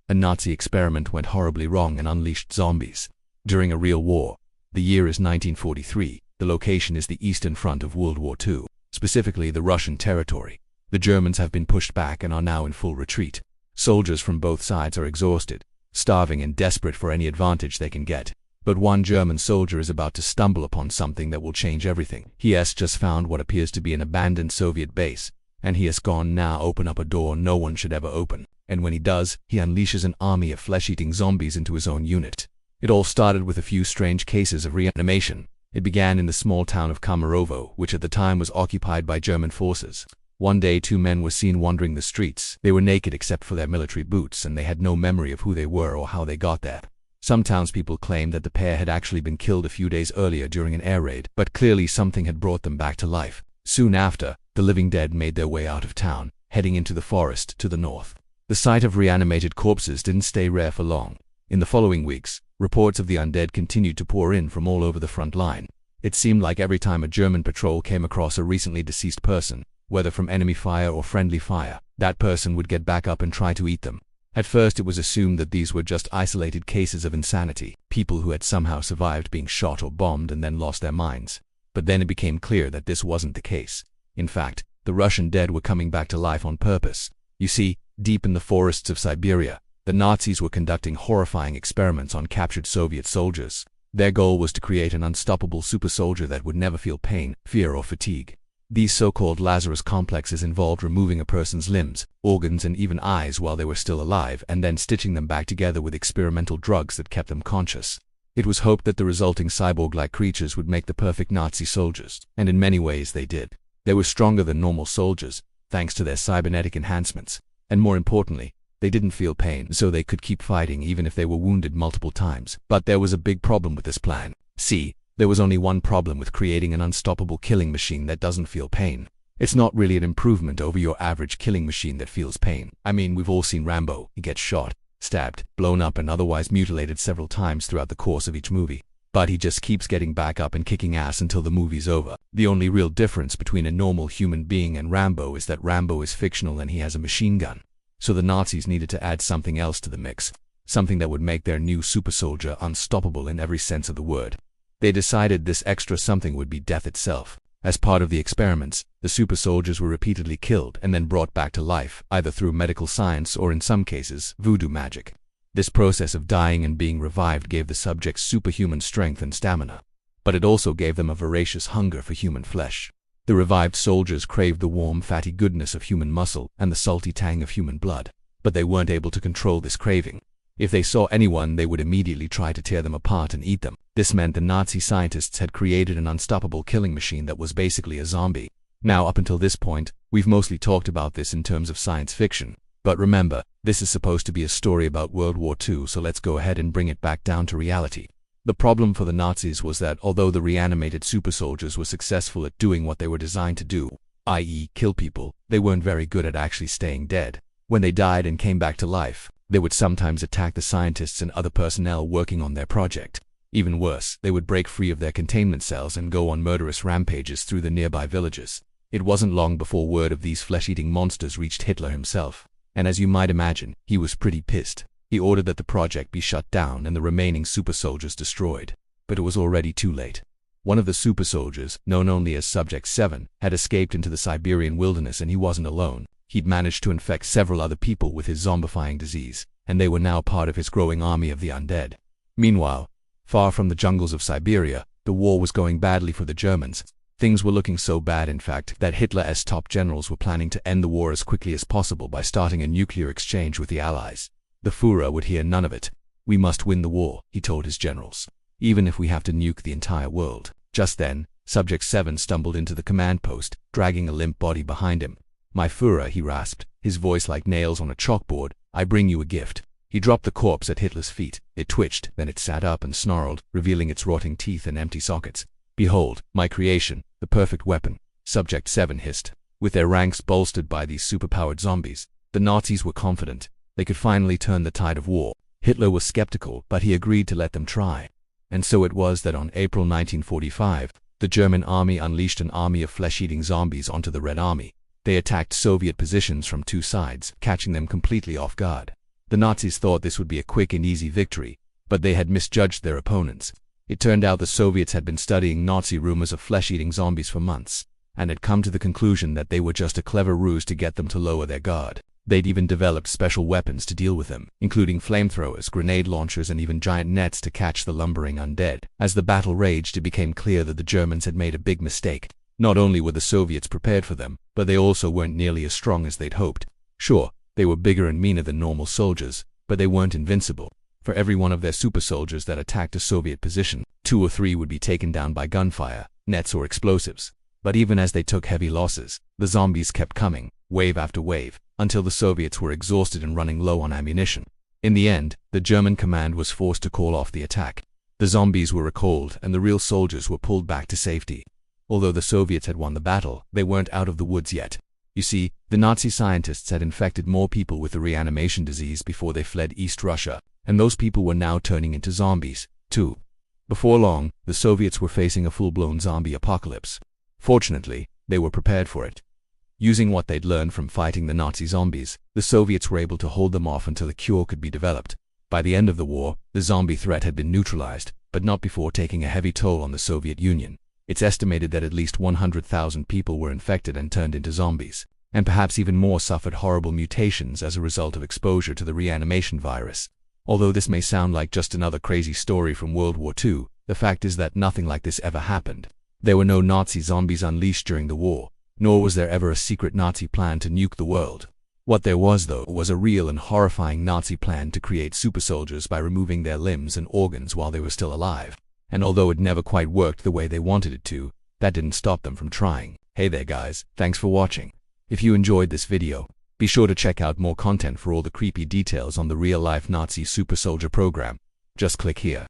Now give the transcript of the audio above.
A Nazi experiment went horribly wrong and unleashed zombies. During a real war. The year is 1943. The location is the Eastern Front of World War II, specifically the Russian territory. The Germans have been pushed back and are now in full retreat. Soldiers from both sides are exhausted, starving and desperate for any advantage they can get. But one German soldier is about to stumble upon something that will change everything. He has just found what appears to be an abandoned Soviet base, and he has gone now open up a door no one should ever open. And when he does, he unleashes an army of flesh-eating zombies into his own unit. It all started with a few strange cases of reanimation. It began in the small town of Komarovo, which at the time was occupied by German forces. One day 2 men were seen wandering the streets. They were naked except for their military boots, and they had no memory of who they were or how they got there. Some townspeople claimed that the pair had actually been killed a few days earlier during an air raid, but clearly something had brought them back to life. Soon after, the living dead made their way out of town, heading into the forest to the north. The sight of reanimated corpses didn't stay rare for long. In the following weeks, reports of the undead continued to pour in from all over the front line. It seemed like every time a German patrol came across a recently deceased person, whether from enemy fire or friendly fire, that person would get back up and try to eat them. At first it was assumed that these were just isolated cases of insanity, people who had somehow survived being shot or bombed and then lost their minds. But then it became clear that this wasn't the case. In fact, the Russian dead were coming back to life on purpose. You see, deep in the forests of Siberia, the Nazis were conducting horrifying experiments on captured Soviet soldiers. Their goal was to create an unstoppable super soldier that would never feel pain, fear, or fatigue. These so-called Lazarus complexes involved removing a person's limbs, organs, and even eyes while they were still alive, and then stitching them back together with experimental drugs that kept them conscious. It was hoped that the resulting cyborg-like creatures would make the perfect Nazi soldiers, and in many ways they did. They were stronger than normal soldiers, thanks to their cybernetic enhancements, and more importantly, they didn't feel pain, so they could keep fighting even if they were wounded multiple times. But there was a big problem with this plan. See, there was only one problem with creating an unstoppable killing machine that doesn't feel pain. It's not really an improvement over your average killing machine that feels pain. I mean, we've all seen Rambo. He gets shot, stabbed, blown up, and otherwise mutilated several times throughout the course of each movie. But he just keeps getting back up and kicking ass until the movie's over. The only real difference between a normal human being and Rambo is that Rambo is fictional and he has a machine gun. So the Nazis needed to add something else to the mix, something that would make their new super soldier unstoppable in every sense of the word. They decided this extra something would be death itself. As part of the experiments, the super soldiers were repeatedly killed and then brought back to life, either through medical science or in some cases, voodoo magic. This process of dying and being revived gave the subjects superhuman strength and stamina, but it also gave them a voracious hunger for human flesh. The revived soldiers craved the warm, fatty goodness of human muscle and the salty tang of human blood, but they weren't able to control this craving. If they saw anyone, they would immediately try to tear them apart and eat them. This meant the Nazi scientists had created an unstoppable killing machine that was basically a zombie. Now, up until this point, we've mostly talked about this in terms of science fiction. But remember, this is supposed to be a story about World War II, so let's go ahead and bring it back down to reality. The problem for the Nazis was that although the reanimated super soldiers were successful at doing what they were designed to do, i.e. kill people, they weren't very good at actually staying dead. When they died and came back to life, they would sometimes attack the scientists and other personnel working on their project. Even worse, they would break free of their containment cells and go on murderous rampages through the nearby villages. It wasn't long before word of these flesh-eating monsters reached Hitler himself. And as you might imagine, he was pretty pissed. He ordered that the project be shut down and the remaining super soldiers destroyed. But it was already too late. One of the super soldiers, known only as Subject 7, had escaped into the Siberian wilderness, and he wasn't alone. He'd managed to infect several other people with his zombifying disease, and they were now part of his growing army of the undead. Meanwhile, far from the jungles of Siberia, the war was going badly for the Germans. Things were looking so bad, in fact, that Hitler's top generals were planning to end the war as quickly as possible by starting a nuclear exchange with the Allies. The Führer would hear none of it. "We must win the war," he told his generals, "even if we have to nuke the entire world." Just then, Subject 7 stumbled into the command post, dragging a limp body behind him. "My Führer," he rasped, his voice like nails on a chalkboard, "I bring you a gift." He dropped the corpse at Hitler's feet. It twitched, then it sat up and snarled, revealing its rotting teeth and empty sockets. "Behold, my creation, the perfect weapon," Subject 7 hissed. With their ranks bolstered by these superpowered zombies, the Nazis were confident. They could finally turn the tide of war. Hitler was skeptical, but he agreed to let them try. And so it was that on April 1945, the German army unleashed an army of flesh-eating zombies onto the Red Army. They attacked Soviet positions from two sides, catching them completely off guard. The Nazis thought this would be a quick and easy victory, but they had misjudged their opponents. It turned out the Soviets had been studying Nazi rumors of flesh-eating zombies for months, and had come to the conclusion that they were just a clever ruse to get them to lower their guard. They'd even developed special weapons to deal with them, including flamethrowers, grenade launchers, and even giant nets to catch the lumbering undead. As the battle raged, it became clear that the Germans had made a big mistake. Not only were the Soviets prepared for them, but they also weren't nearly as strong as they'd hoped. Sure, they were bigger and meaner than normal soldiers, but they weren't invincible. For every one of their super soldiers that attacked a Soviet position, 2 or 3 would be taken down by gunfire, nets, or explosives. But even as they took heavy losses, the zombies kept coming, wave after wave, until the Soviets were exhausted and running low on ammunition. In the end, the German command was forced to call off the attack. The zombies were recalled, and the real soldiers were pulled back to safety. Although the Soviets had won the battle, they weren't out of the woods yet. You see, the Nazi scientists had infected more people with the reanimation disease before they fled East Russia, and those people were now turning into zombies, too. Before long, the Soviets were facing a full-blown zombie apocalypse. Fortunately, they were prepared for it. Using what they'd learned from fighting the Nazi zombies, the Soviets were able to hold them off until a cure could be developed. By the end of the war, the zombie threat had been neutralized, but not before taking a heavy toll on the Soviet Union. It's estimated that at least 100,000 people were infected and turned into zombies, and perhaps even more suffered horrible mutations as a result of exposure to the reanimation virus. Although this may sound like just another crazy story from World War II, the fact is that nothing like this ever happened. There were no Nazi zombies unleashed during the war, nor was there ever a secret Nazi plan to nuke the world. What there was, though, was a real and horrifying Nazi plan to create super soldiers by removing their limbs and organs while they were still alive. And although it never quite worked the way they wanted it to, that didn't stop them from trying. Hey there guys, thanks for watching. If you enjoyed this video, be sure to check out more content for all the creepy details on the real-life Nazi super soldier program. Just click here.